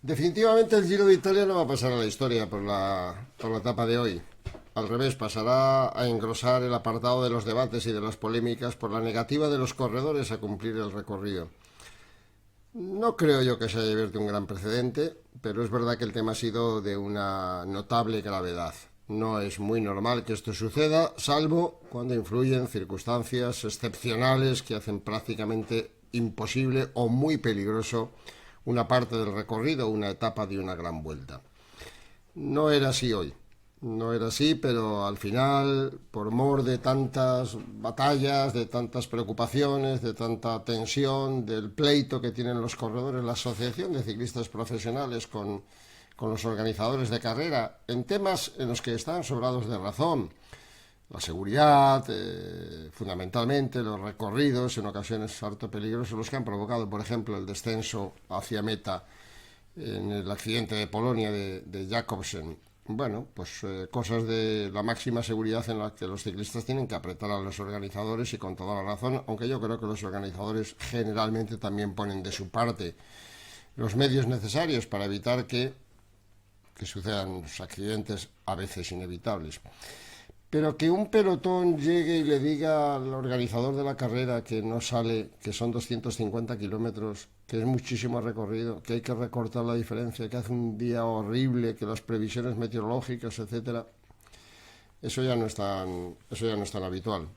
Definitivamente el Giro de Italia no va a pasar a la historia por la etapa de hoy. Al revés, pasará a engrosar el apartado de los debates y de las polémicas por la negativa de los corredores a cumplir el recorrido. No creo yo que se haya abierto un gran precedente, pero es verdad que el tema ha sido de una notable gravedad. No es muy normal que esto suceda, salvo cuando influyen circunstancias excepcionales que hacen prácticamente imposible o muy peligroso una parte del recorrido, una etapa de una gran vuelta. No era así hoy. No era así, pero al final, por mor de tantas batallas, de tantas preocupaciones, de tanta tensión, del pleito que tienen los corredores, la Asociación de Ciclistas Profesionales con los organizadores de carrera, en temas en los que están sobrados de razón, la seguridad, fundamentalmente los recorridos, en ocasiones harto peligrosos, los que han provocado, por ejemplo, el descenso hacia meta en el accidente de Polonia de Jacobsen. Bueno, pues cosas de la máxima seguridad en las que los ciclistas tienen que apretar a los organizadores y con toda la razón, aunque yo creo que los organizadores generalmente también ponen de su parte los medios necesarios para evitar que sucedan los accidentes a veces inevitables. Pero que un pelotón llegue y le diga al organizador de la carrera que no sale, que son 250 kilómetros, que es muchísimo recorrido, que hay que recortar la diferencia, que hace un día horrible, que las previsiones meteorológicas, etcétera, eso ya no es tan habitual.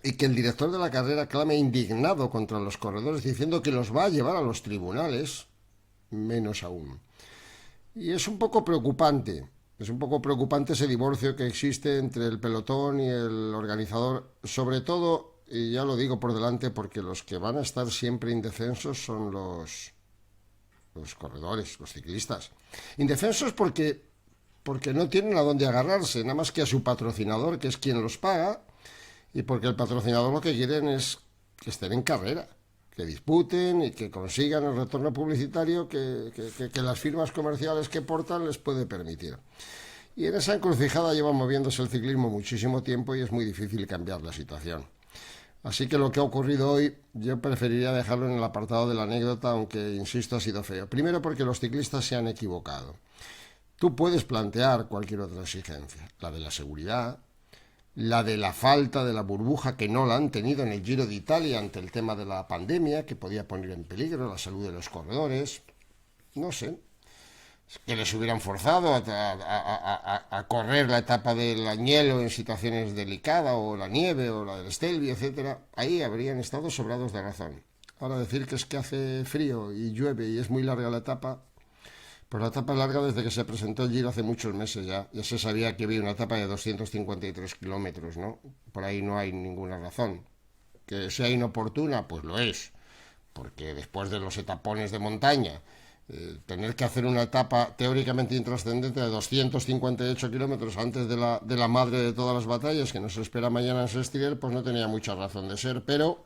Y que el director de la carrera clame indignado contra los corredores diciendo que los va a llevar a los tribunales, menos aún. Y es un poco preocupante. Es un poco preocupante ese divorcio que existe entre el pelotón y el organizador, sobre todo, y ya lo digo por delante, porque los que van a estar siempre indefensos son los corredores, los ciclistas. Indefensos porque no tienen a dónde agarrarse, nada más que a su patrocinador, que es quien los paga, y porque el patrocinador lo que quieren es que estén en carrera, que disputen y que consigan el retorno publicitario que las firmas comerciales que portan les puede permitir. Y en esa encrucijada lleva moviéndose el ciclismo muchísimo tiempo y es muy difícil cambiar la situación. Así que lo que ha ocurrido hoy yo preferiría dejarlo en el apartado de la anécdota, aunque, insisto, ha sido feo. Primero porque los ciclistas se han equivocado. Tú puedes plantear cualquier otra exigencia, la de la seguridad, la de la falta de la burbuja que no la han tenido en el Giro de Italia ante el tema de la pandemia, que podía poner en peligro la salud de los corredores, no sé, que les hubieran forzado a correr la etapa del Agnello en situaciones delicadas, o la nieve, o la del Stelvio, etcétera. Ahí habrían estado sobrados de razón. Ahora decir que es que hace frío y llueve y es muy larga la etapa, pues la etapa es larga desde que se presentó el Giro hace muchos meses ya. Ya se sabía que había una etapa de 253 kilómetros, ¿no? Por ahí no hay ninguna razón. Que sea inoportuna, pues lo es. Porque después de los etapones de montaña, tener que hacer una etapa teóricamente intrascendente de 258 kilómetros antes de la madre de todas las batallas, que nos espera mañana en Sestier, pues no tenía mucha razón de ser. Pero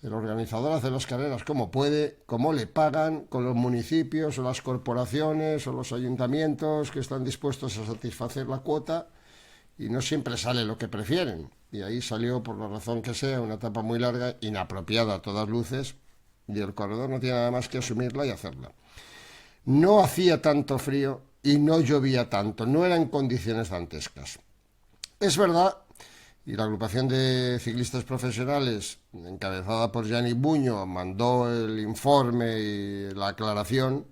el organizador hace las carreras como puede, como le pagan, con los municipios o las corporaciones o los ayuntamientos que están dispuestos a satisfacer la cuota, y no siempre sale lo que prefieren. Y ahí salió, por la razón que sea, una etapa muy larga, inapropiada a todas luces, y el corredor no tiene nada más que asumirla y hacerla. No hacía tanto frío y no llovía tanto, no eran condiciones dantescas. Es verdad, y la agrupación de ciclistas profesionales, encabezada por Gianni Buño, mandó el informe y la aclaración,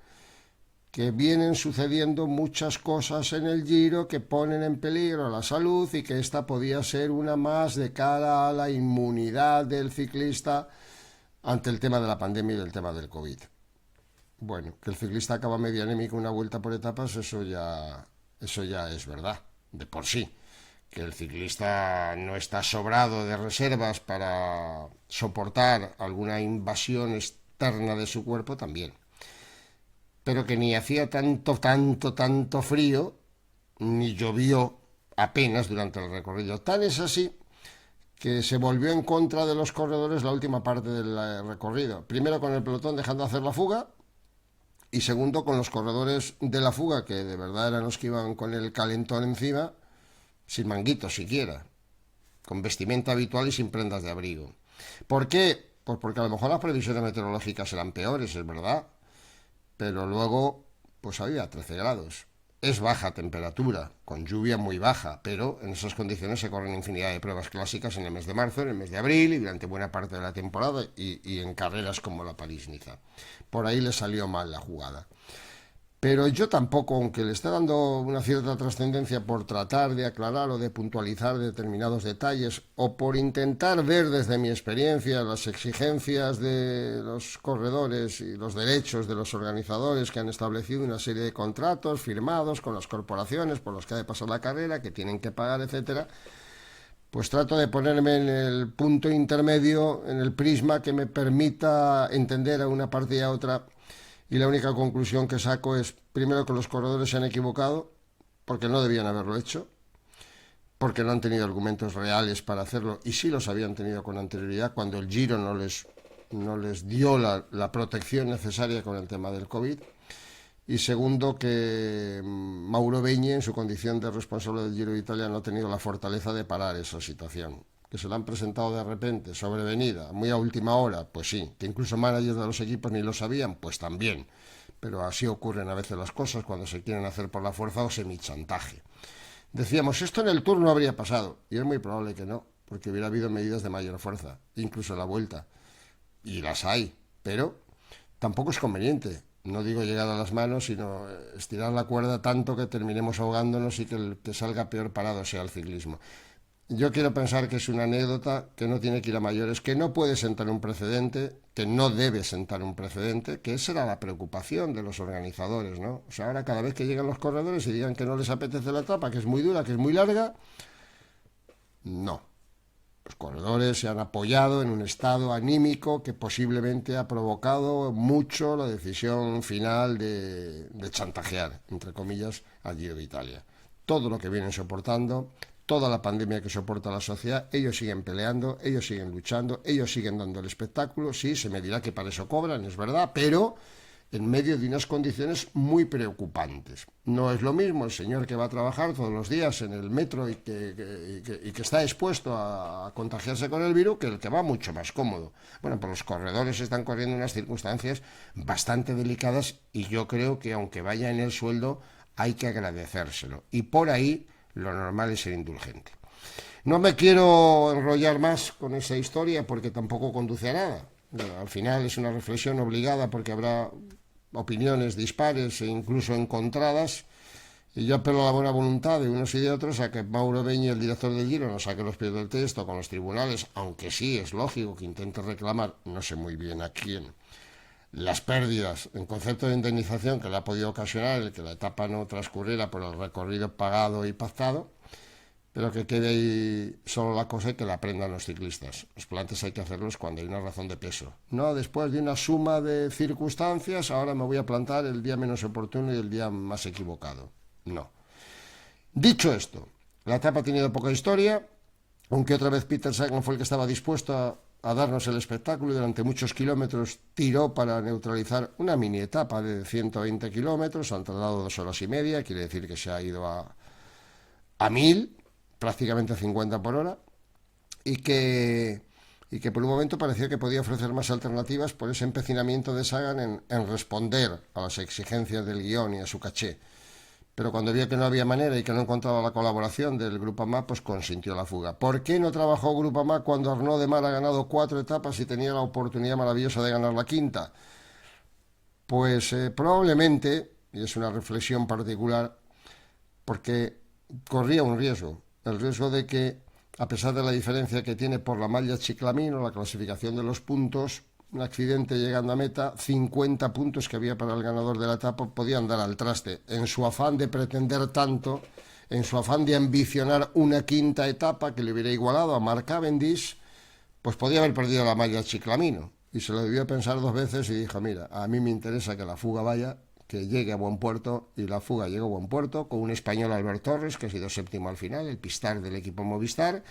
que vienen sucediendo muchas cosas en el Giro que ponen en peligro la salud y que esta podía ser una más de cara a la inmunidad del ciclista ante el tema de la pandemia y el tema del COVID. Bueno, que el ciclista acaba medio anémico una vuelta por etapas, eso ya es verdad, de por sí. Que el ciclista no está sobrado de reservas para soportar alguna invasión externa de su cuerpo también. Pero que ni hacía tanto frío, ni llovió apenas durante el recorrido. Tan es así que se volvió en contra de los corredores la última parte del recorrido. Primero con el pelotón dejando hacer la fuga, y segundo con los corredores de la fuga, que de verdad eran los que iban con el calentón encima, sin manguitos siquiera, con vestimenta habitual y sin prendas de abrigo. ¿Por qué? Pues porque a lo mejor las previsiones meteorológicas eran peores, es verdad, pero luego pues había 13 grados. Es baja temperatura, con lluvia muy baja, pero en esas condiciones se corren infinidad de pruebas clásicas en el mes de marzo, en el mes de abril y durante buena parte de la temporada y en carreras como la París-Niza. Por ahí le salió mal la jugada. Pero yo tampoco, aunque le esté dando una cierta trascendencia por tratar de aclarar o de puntualizar determinados detalles o por intentar ver desde mi experiencia las exigencias de los corredores y los derechos de los organizadores que han establecido una serie de contratos firmados con las corporaciones por los que ha de pasar la carrera, que tienen que pagar, etcétera, pues trato de ponerme en el punto intermedio, en el prisma que me permita entender a una parte y a otra. Y la única conclusión que saco es, primero, que los corredores se han equivocado, porque no debían haberlo hecho, porque no han tenido argumentos reales para hacerlo, y sí los habían tenido con anterioridad, cuando el Giro no les dio la protección necesaria con el tema del COVID. Y segundo, que Mauro Beñi, en su condición de responsable del Giro de Italia, no ha tenido la fortaleza de parar esa situación. Que se la han presentado de repente, sobrevenida, muy a última hora, pues sí. Que incluso managers de los equipos ni lo sabían, pues también. Pero así ocurren a veces las cosas cuando se quieren hacer por la fuerza o semichantaje. Decíamos, esto en el Tour no habría pasado, y es muy probable que no, porque hubiera habido medidas de mayor fuerza, incluso en la Vuelta. Y las hay, pero tampoco es conveniente. No digo llegar a las manos, sino estirar la cuerda tanto que terminemos ahogándonos y que el que salga peor parado sea el ciclismo. Yo quiero pensar que es una anécdota que no tiene que ir a mayores, que no puede sentar un precedente, que no debe sentar un precedente, que esa era la preocupación de los organizadores, ¿no? O sea, ahora cada vez que llegan los corredores y digan que no les apetece la etapa, que es muy dura, que es muy larga, no. Los corredores se han apoyado en un estado anímico que posiblemente ha provocado mucho la decisión final de chantajear, entre comillas, al Giro de Italia. Todo lo que vienen soportando, toda la pandemia que soporta la sociedad, ellos siguen peleando, ellos siguen luchando, ellos siguen dando el espectáculo. Sí, se me dirá que para eso cobran, es verdad, pero en medio de unas condiciones muy preocupantes. No es lo mismo el señor que va a trabajar todos los días en el metro y que está expuesto a contagiarse con el virus que el que va mucho más cómodo. Bueno, pues los corredores están corriendo unas circunstancias bastante delicadas y yo creo que aunque vaya en el sueldo hay que agradecérselo. Y por ahí lo normal es ser indulgente. No me quiero enrollar más con esa historia porque tampoco conduce a nada. Al final es una reflexión obligada porque habrá opiniones dispares e incluso encontradas, y yo apelo a la buena voluntad de unos y de otros a que Mauro Beñi, el director del Giro, no saque los pies del texto con los tribunales, aunque sí es lógico que intente reclamar, no sé muy bien a quién, las pérdidas en concepto de indemnización que le ha podido ocasionar el que la etapa no transcurriera por el recorrido pagado y pactado, pero que quede ahí solo la cosa y que la aprendan los ciclistas. Los plantes hay que hacerlos cuando hay una razón de peso. No después de una suma de circunstancias, ahora me voy a plantar el día menos oportuno y el día más equivocado. No. Dicho esto, la etapa ha tenido poca historia, aunque otra vez Peter Sagan fue el que estaba dispuesto a darnos el espectáculo y durante muchos kilómetros tiró para neutralizar una mini etapa de 120 kilómetros. Han tardado 2 horas y media, quiere decir que se ha ido a 1000, prácticamente 50 por hora, y que por un momento parecía que podía ofrecer más alternativas por ese empecinamiento de Sagan en responder a las exigencias del guión y a su caché. Pero cuando vio que no había manera y que no encontraba la colaboración del Groupama, pues consintió la fuga. ¿Por qué no trabajó Groupama cuando Arnaud Démare ha ganado 4 etapas y tenía la oportunidad maravillosa de ganar la quinta? Pues probablemente, y es una reflexión particular, porque corría un riesgo, el riesgo de que, a pesar de la diferencia que tiene por la malla Chiclamino, la clasificación de los puntos, un accidente llegando a meta, 50 puntos que había para el ganador de la etapa podían dar al traste. En su afán de pretender tanto, en su afán de ambicionar una quinta etapa que le hubiera igualado a Mark Cavendish, pues podía haber perdido la malla Chiclamino. Y se lo debió pensar 2 veces y dijo, mira, a mí me interesa que la fuga vaya, que llegue a buen puerto, y la fuga llegó a buen puerto con un español, Albert Torres, que ha sido séptimo al final, el pistar del equipo Movistar,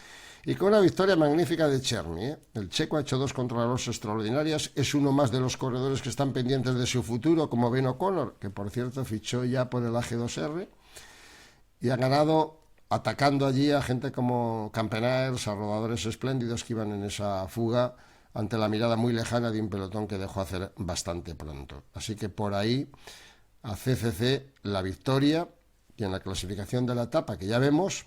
y con una victoria magnífica de Cherny. El checo ha hecho 2 contrarreloj extraordinarias, es uno más de los corredores que están pendientes de su futuro, como Ben O'Connor, que por cierto fichó ya por el AG2R, y ha ganado atacando allí a gente como Campenaers, a rodadores espléndidos que iban en esa fuga, ante la mirada muy lejana de un pelotón que dejó hacer bastante pronto. Así que por ahí a CCC la victoria, y en la clasificación de la etapa que ya vemos,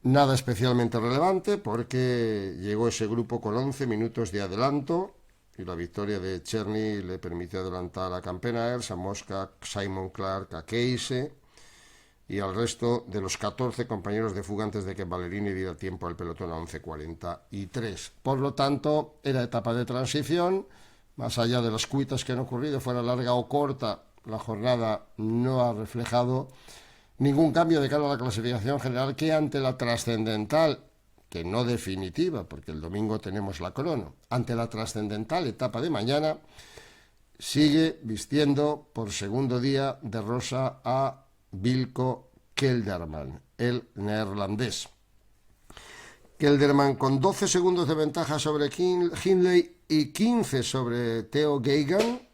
nada especialmente relevante porque llegó ese grupo con 11 minutos de adelanto y la victoria de Cherny le permitió adelantar a Campenaers, a Mosca, Simon Clark, a Keise y al resto de los 14 compañeros de fuga antes de que Ballerini diera tiempo al pelotón a 11:43. Por lo tanto, era etapa de transición, más allá de las cuitas que han ocurrido, fuera larga o corta, la jornada no ha reflejado ningún cambio de cara a la clasificación general, que ante la trascendental, que no definitiva, porque el domingo tenemos la crono, ante la trascendental etapa de mañana, sigue vistiendo por segundo día de rosa a Wilco Kelderman, el neerlandés. Kelderman con 12 segundos de ventaja sobre Hindley y 15 sobre Theo Geoghegan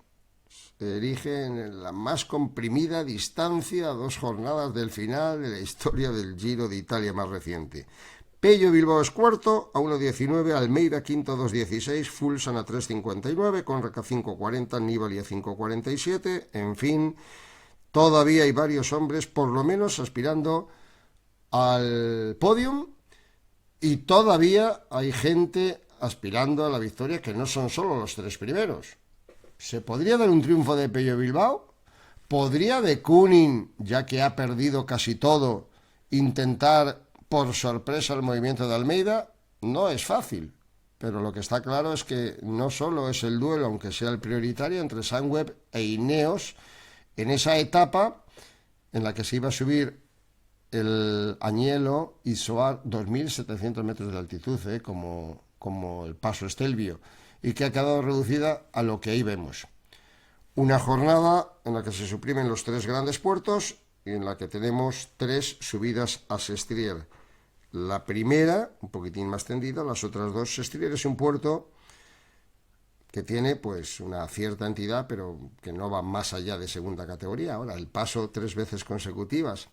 se erige en la más comprimida distancia a 2 jornadas del final de la historia del Giro de Italia más reciente. Pello Bilbao es cuarto a 1:19, Almeida quinto a 2:16, Fulsan a 3:59, Conrac a 5:40, Nibali a 5:47, en fin, todavía hay varios hombres por lo menos aspirando al podium y todavía hay gente aspirando a la victoria que no son solo los 3 primeros. ¿Se podría dar un triunfo de Pello Bilbao? ¿Podría de Kooning, ya que ha perdido casi todo, intentar por sorpresa el movimiento de Almeida? No es fácil, pero lo que está claro es que no solo es el duelo, aunque sea el prioritario, entre Sunweb e Ineos en esa etapa en la que se iba a subir el Agnello y Soar 2.700 metros de altitud, como el paso Stelvio, y que ha quedado reducida a lo que ahí vemos. Una jornada en la que se suprimen los 3 grandes puertos y en la que tenemos 3 subidas a Sestriere. La primera, un poquitín más tendida, las otras 2. Sestriere es un puerto que tiene pues una cierta entidad, pero que no va más allá de segunda categoría. Ahora, el paso 3 veces consecutivas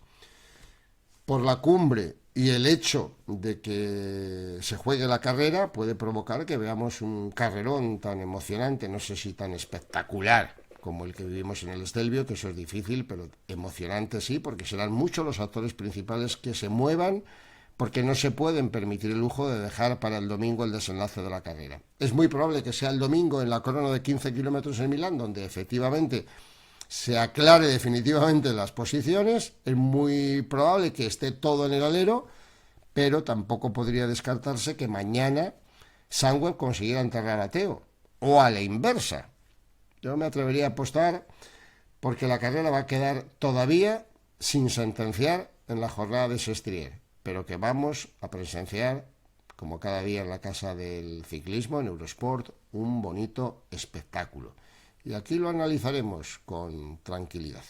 por la cumbre y el hecho de que se juegue la carrera puede provocar que veamos un carrerón tan emocionante, no sé si tan espectacular como el que vivimos en el Stelvio, que eso es difícil, pero emocionante sí, porque serán muchos los actores principales que se muevan, porque no se pueden permitir el lujo de dejar para el domingo el desenlace de la carrera. Es muy probable que sea el domingo en la crono de 15 kilómetros en Milán, donde efectivamente se aclare definitivamente las posiciones. Es muy probable que esté todo en el alero, pero tampoco podría descartarse que mañana Sunweb consiguiera enterrar a Theo, o a la inversa. Yo me atrevería a apostar porque la carrera va a quedar todavía sin sentenciar en la jornada de Sestriere, pero que vamos a presenciar, como cada día en la casa del ciclismo, en Eurosport, un bonito espectáculo. Y aquí lo analizaremos con tranquilidad.